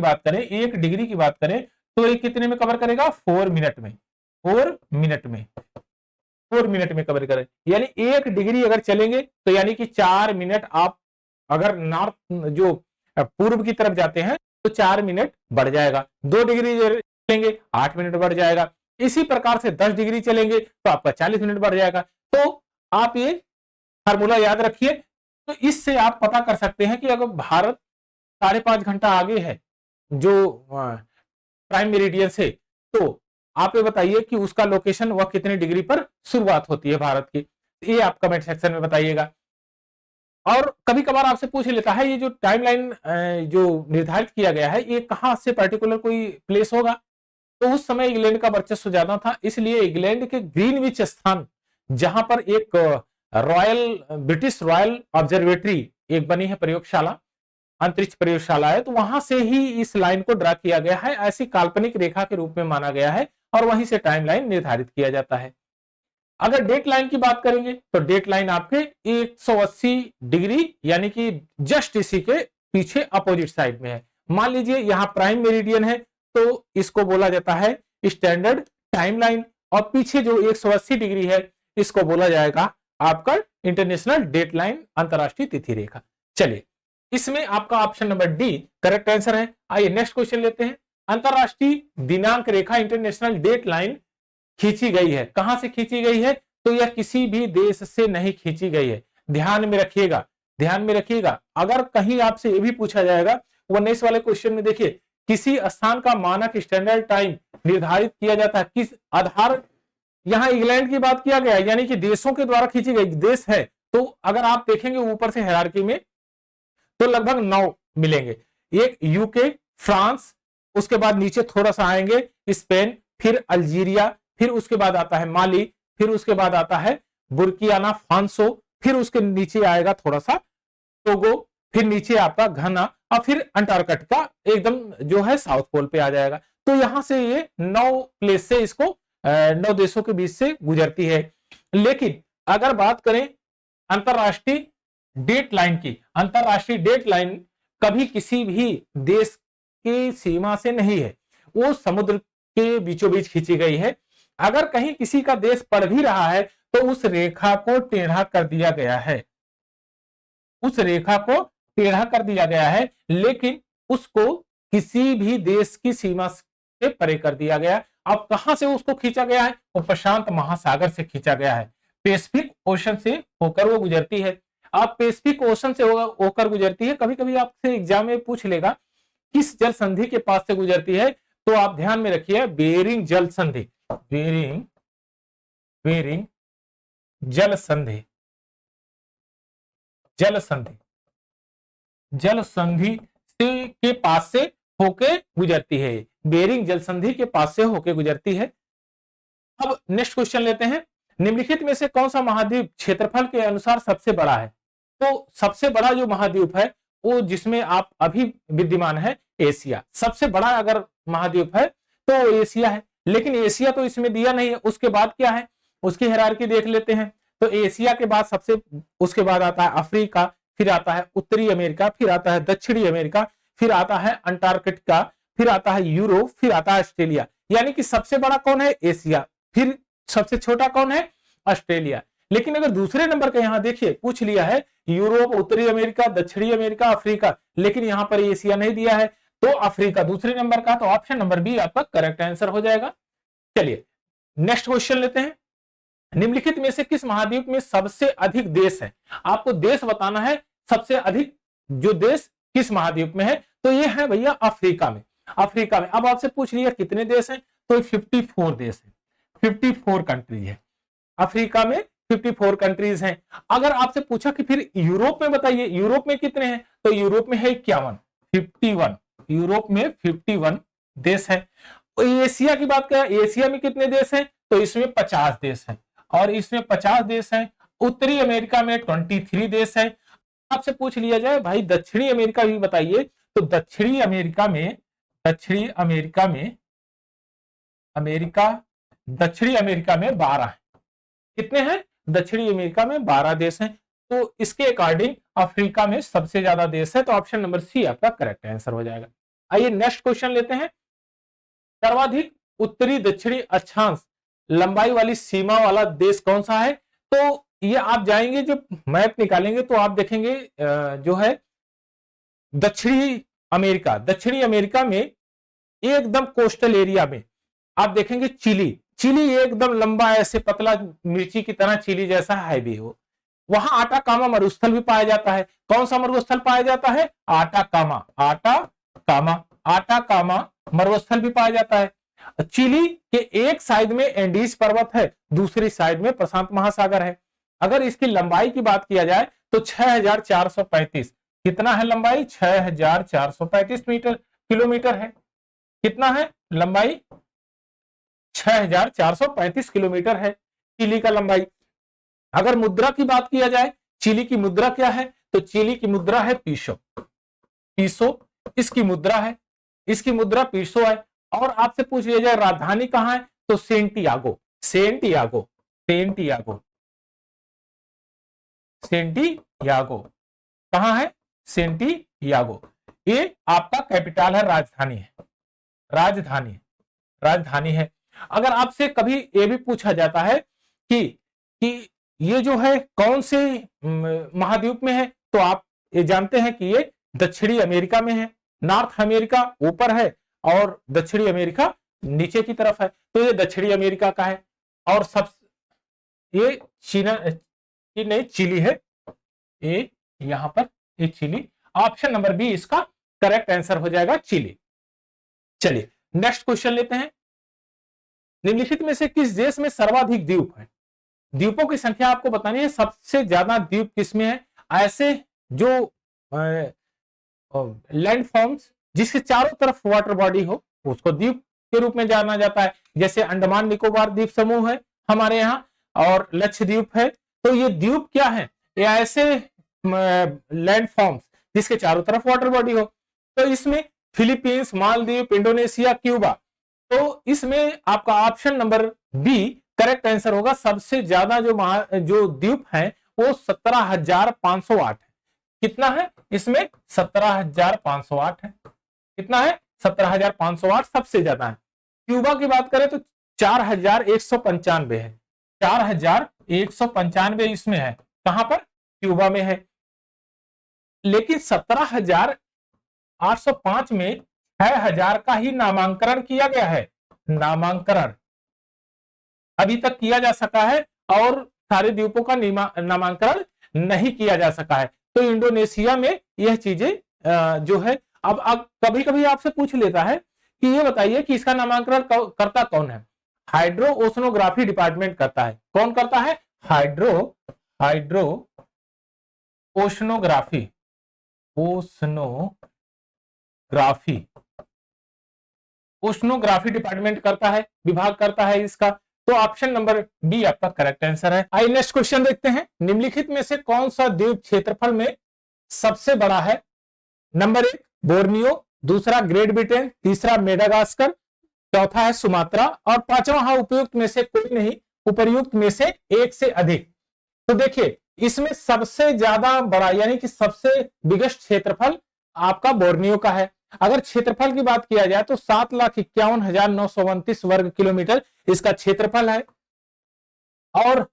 बात करें तो ये कितने में कवर करेगा? 4 मिनट में। 4 मिनट में कवर करें, यानी 1 डिग्री अगर चलेंगे तो यानी कि 4 मिनट। आप अगर नॉर्थ जो पूर्व की तरफ जाते हैं तो 4 मिनट बढ़ जाएगा। 2 डिग्री चलेंगे 8 मिनट बढ़ जाएगा। इसी प्रकार से 10 डिग्री चलेंगे तो आपका 40 मिनट बढ़ जाएगा। तो आप ये फार्मूला याद रखिए। तो इससे आप पता कर सकते हैं कि अगर भारत 5.5 घंटा आगे है जो प्राइम मेरिडियन से, तो आप ये बताइए कि उसका लोकेशन वह कितने डिग्री पर शुरुआत होती है भारत की। ये आप कमेंट सेक्शन में बताइएगा। और कभी कभार आपसे पूछ लेता है ये जो टाइमलाइन जो निर्धारित किया गया है, ये कहां से पर्टिकुलर कोई प्लेस होगा? तो उस समय इंग्लैंड का वर्चस्व ज्यादा था, इसलिए इंग्लैंड के ग्रीनविच स्थान, जहां पर एक ब्रिटिश रॉयल ऑब्जर्वेटरी एक बनी है प्रयोगशाला, अंतरिक्ष प्रयोगशाला है, तो वहां से ही इस लाइन को ड्रा किया गया है, ऐसी काल्पनिक रेखा के रूप में माना गया है और वहीं से टाइमलाइन निर्धारित किया जाता है। अगर डेट लाइन की बात करेंगे तो डेट लाइन आपके 180 डिग्री यानी कि जस्ट इसी के पीछे अपोजिट साइड में है। मान लीजिए यहां प्राइम मेरिडियन है तो इसको बोला जाता है स्टैंडर्ड टाइम लाइन, और पीछे जो 180 डिग्री है इसको बोला जाएगा आपका इंटरनेशनल डेट लाइन, अंतरराष्ट्रीय तिथि रेखा। चलिए, इसमें आपका option number D correct answer है। आइए नेक्स्ट क्वेश्चन लेते हैं। अंतरराष्ट्रीय दिनांक रेखा इंटरनेशनल डेट लाइन खींची गई है, कहां से खींची गई है? तो यह किसी भी देश से नहीं खींची गई है। ध्यान में रखिएगा, ध्यान में रखिएगा। अगर कहीं आपसे यह भी पूछा जाएगा 19 वाले क्वेश्चन में, देखिए किसी स्थान का मानक स्टैंडर्ड टाइम निर्धारित किया जाता है किस आधार, यहां इंग्लैंड की बात किया गया यानी कि देशों के द्वारा खींची गई देश है। तो अगर आप देखेंगे ऊपर से हायरार्की में तो लगभग 9 मिलेंगे। एक यूके, फ्रांस, उसके बाद नीचे थोड़ा सा आएंगे स्पेन, फिर अल्जीरिया, फिर उसके बाद आता है माली, फिर उसके बाद आता है बुर्कियाना फासो, फिर उसके नीचे आएगा थोड़ा सा टोगो, फिर नीचे आपका घना, और फिर अंटार्कटिका एकदम जो है साउथ पोल पे आ जाएगा। तो यहां से ये 9 प्लेस से इसको 9 देशों के बीच से गुजरती है। लेकिन अगर बात करें अंतरराष्ट्रीय डेट लाइन की, अंतरराष्ट्रीय डेट लाइन कभी किसी भी देश की सीमा से नहीं है, वो समुद्र के बीचों बीच खींची गई है। अगर कहीं किसी का देश पड़ भी रहा है तो उस रेखा को टेढ़ा कर दिया गया है, उस रेखा को टेढ़ा कर दिया गया है, लेकिन उसको किसी भी देश की सीमा से परे कर दिया गया। अब कहां से उसको खींचा गया है? वो प्रशांत महासागर से खींचा गया है, पैसिफिक ओशन से होकर वो गुजरती है। अब पैसिफिक ओशन से होकर गुजरती है, कभी कभी आपसे एग्जाम में पूछ लेगा किस जल संधि के पास से गुजरती है, तो आप ध्यान में रखिए बेरिंग जल संधि, बेरिंग जल संधि, जल संधि, जल संधि से के पास से होके गुजरती है, बेरिंग जल संधि के पास से होके गुजरती है। अब नेक्स्ट क्वेश्चन लेते हैं। निम्नलिखित में से कौन सा महाद्वीप क्षेत्रफल के अनुसार सबसे बड़ा है? तो सबसे बड़ा जो महाद्वीप है वो जिसमें आप अभी विद्यमान है एशिया, सबसे बड़ा अगर महाद्वीप है तो एशिया है। लेकिन एशिया तो इसमें दिया नहीं है, उसके बाद क्या है उसकी हायरार्की देख लेते हैं। तो एशिया के बाद सबसे उसके बाद आता है अफ्रीका, फिर आता है उत्तरी अमेरिका, फिर आता है दक्षिणी अमेरिका, फिर आता है अंटार्कटिका, फिर आता है यूरोप, फिर आता है ऑस्ट्रेलिया। यानी कि सबसे बड़ा कौन है? एशिया। फिर सबसे छोटा कौन है? ऑस्ट्रेलिया। लेकिन अगर दूसरे नंबर का यहां देखिए पूछ लिया है यूरोप, उत्तरी अमेरिका, दक्षिणी अमेरिका, अफ्रीका, लेकिन यहां पर एशिया नहीं दिया है, तो अफ्रीका दूसरे नंबर का, तो ऑप्शन नंबर बी आपका करेक्ट आंसर हो जाएगा। चलिए नेक्स्ट क्वेश्चन लेते हैं। निम्नलिखित में से किस महाद्वीप में सबसे अधिक देश है? आपको देश बताना है, सबसे अधिक जो देश किस महाद्वीप में है, तो ये है भैया अफ्रीका में। अफ्रीका में अब आपसे पूछ लिया कितने देश हैं, तो 54 देश है, 54 कंट्री है अफ्रीका में, 54 कंट्रीज हैं। अगर आपसे पूछा कि फिर यूरोप में बताइए, यूरोप में कितने हैं, तो यूरोप में है 51, 51, यूरोप में 51 देश है। एशिया की बात करें, एशिया में कितने देश हैं, तो इसमें 50 देश हैं, और इसमें 50 देश हैं। उत्तरी अमेरिका में 23 देश है। आपसे पूछ लिया जाए भाई दक्षिणी अमेरिका भी बताइए, तो दक्षिणी अमेरिका में, दक्षिणी अमेरिका में, दक्षिणी अमेरिका में 12 है। कितने हैं? दक्षिणी अमेरिका में 12 देश हैं। तो इसके अकॉर्डिंग अफ्रीका में सबसे ज्यादा देश है, तो ऑप्शन नंबर सी आपका करेक्ट आंसर हो जाएगा। आइए नेक्स्ट क्वेश्चन लेते हैं। सर्वाधिक उत्तरी दक्षिणी अक्षांश लंबाई वाली सीमा वाला देश कौन सा है? तो ये आप जाएंगे जब मैप निकालेंगे तो आप देखेंगे जो है दक्षिणी अमेरिका, दक्षिणी अमेरिका में एकदम कोस्टल एरिया में आप देखेंगे चिली, चिली एकदम लंबा ऐसे पतला मिर्ची की तरह चिली जैसा है भी हो। वहां आटाकामा मरुस्थल भी पाया जाता है। कौन सा मरुस्थल पाया जाता है? आटाकामा, आटाकामा, आटाकामा मरुस्थल भी पाया जाता है। चिली के एक साइड में एंडीज पर्वत है, दूसरी साइड में प्रशांत महासागर है। अगर इसकी लंबाई की बात किया जाए तो 6435, कितना है लंबाई? 6435 मीटर किलोमीटर है। कितना है लंबाई? 6435 किलोमीटर है चिली का लंबाई। अगर मुद्रा की बात किया जाए, चिली की मुद्रा क्या है? तो चिली की मुद्रा है पीसो, पीसो इसकी मुद्रा है, इसकी मुद्रा पीसो है। और आपसे पूछ लिया जाए राजधानी कहां है, तो सेंटियागो, सेंटियागो, सेंटियागो, सेंटियागो कहाँ है? सेंटियागो। ये आपका कैपिटल है, राजधानी है, राजधानी, राजधानी है। अगर आपसे कभी ये भी पूछा जाता है कि ये जो है कौन से महाद्वीप में है, तो आप ये जानते हैं कि ये दक्षिणी अमेरिका में है। नॉर्थ अमेरिका ऊपर है और दक्षिणी अमेरिका नीचे की तरफ है, तो ये दक्षिणी अमेरिका का है। और सब ये नहीं, चिली है, ये यहां पर ये चिली। ऑप्शन नंबर बी इसका करेक्ट आंसर हो जाएगा, चिली। चलिए नेक्स्ट क्वेश्चन लेते हैं। निम्नलिखित में से किस देश में सर्वाधिक द्वीप है? द्वीपों की संख्या आपको बतानी है, सबसे ज्यादा द्वीप किसमें है? ऐसे जो लैंडफॉर्म्स जिसके चारों तरफ वाटर बॉडी हो उसको द्वीप के रूप में जाना जाता है। जैसे अंडमान निकोबार द्वीप समूह है हमारे यहाँ, और लक्षद्वीप है। तो ये द्वीप क्या है? ये ऐसे लैंडफॉर्म्स जिसके चारों तरफ वाटर बॉडी हो। तो इसमें फिलीपींस, मालदीव, इंडोनेशिया, क्यूबा। तो इसमें आपका option number B correct answer होगा। सबसे ज्यादा जो द्वीप है वो 17,508 है। कितना है इसमें? 17,508 है। कितना है? 17,508 सबसे ज्यादा है। क्यूबा की बात करें तो 4,195 है, 4,195 इसमें है। कहां पर? क्यूबा में है। लेकिन 17,805 में 6,000 का ही नामांकन किया गया है। नामांकन अभी तक किया जा सका है और सारे द्वीपों का नामांकन नहीं किया जा सका है। तो इंडोनेशिया में यह चीजें जो है, अब कभी कभी आपसे पूछ लेता है कि ये बताइए कि इसका नामांकन करता कौन है? हाइड्रो ओशनोग्राफी डिपार्टमेंट करता है। कौन करता है? हाइड्रो ओशनोग्राफी, ओशनोग्राफी डिपार्टमेंट करता है, विभाग करता है इसका। तो ऑप्शन नंबर बी आपका करेक्ट आंसर है। आइए नेक्स्ट क्वेश्चन देखते हैं। निम्नलिखित में से कौन सा द्वीप क्षेत्रफल में सबसे बड़ा है? नंबर 1 बोर्नियो, दूसरा ग्रेट ब्रिटेन, तीसरा मेडागास्कर, चौथा है सुमात्रा और पांचवा है उपयुक्त में से कोई नहीं, उपर्युक्त में से एक से अधिक। तो देखिए इसमें सबसे ज्यादा बड़ा यानी कि सबसे बिगेस्ट क्षेत्रफल आपका बोर्नियो का है। अगर क्षेत्रफल की बात किया जाए तो 7,51,929 वर्ग किलोमीटर इसका क्षेत्रफल है। और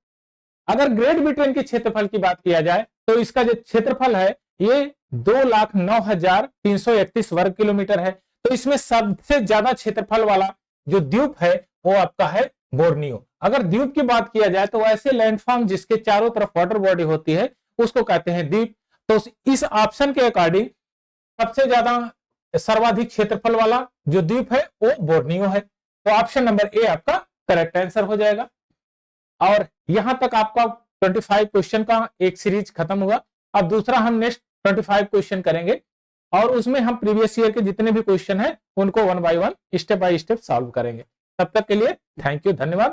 अगर ग्रेट ब्रिटेन के क्षेत्रफल की बात किया जाए तो इसका जो क्षेत्रफल है ये 2,09,331 वर्ग किलोमीटर है। तो इसमें सबसे ज्यादा क्षेत्रफल वाला जो द्वीप है वो आपका है बोर्नियो। अगर द्वीप की बात किया जाए तो ऐसे लैंडफॉर्म जिसके चारों तरफ वाटर बॉडी होती है उसको कहते हैं द्वीप। तो इस ऑप्शन के अकॉर्डिंग सबसे ज्यादा सर्वाधिक क्षेत्रफल वाला जो द्वीप है वो बोर्नियो है। तो ऑप्शन नंबर ए आपका करेक्ट आंसर हो जाएगा। और यहां तक आपका 25 क्वेश्चन का एक सीरीज खत्म हुआ। अब दूसरा हम नेक्स्ट 25 क्वेश्चन करेंगे और उसमें हम प्रीवियस ईयर के जितने भी क्वेश्चन हैं उनको 1 by 1 step by step solve करेंगे। तब तक के लिए थैंक यू, धन्यवाद।